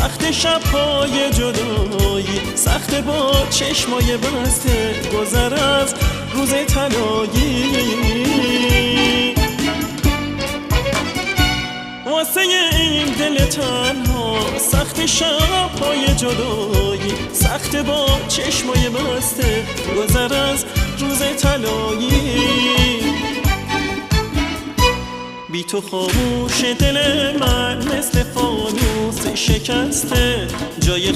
سخت شب‌های جدایی، سخت با چشمای بسته گذر از روز طلایی. واسه این دل تنها سخت شب‌های جدایی، سخت با چشمای بسته گذر از روز طلایی. بی تو خاموش دل من مثل فانوس شکسته، جای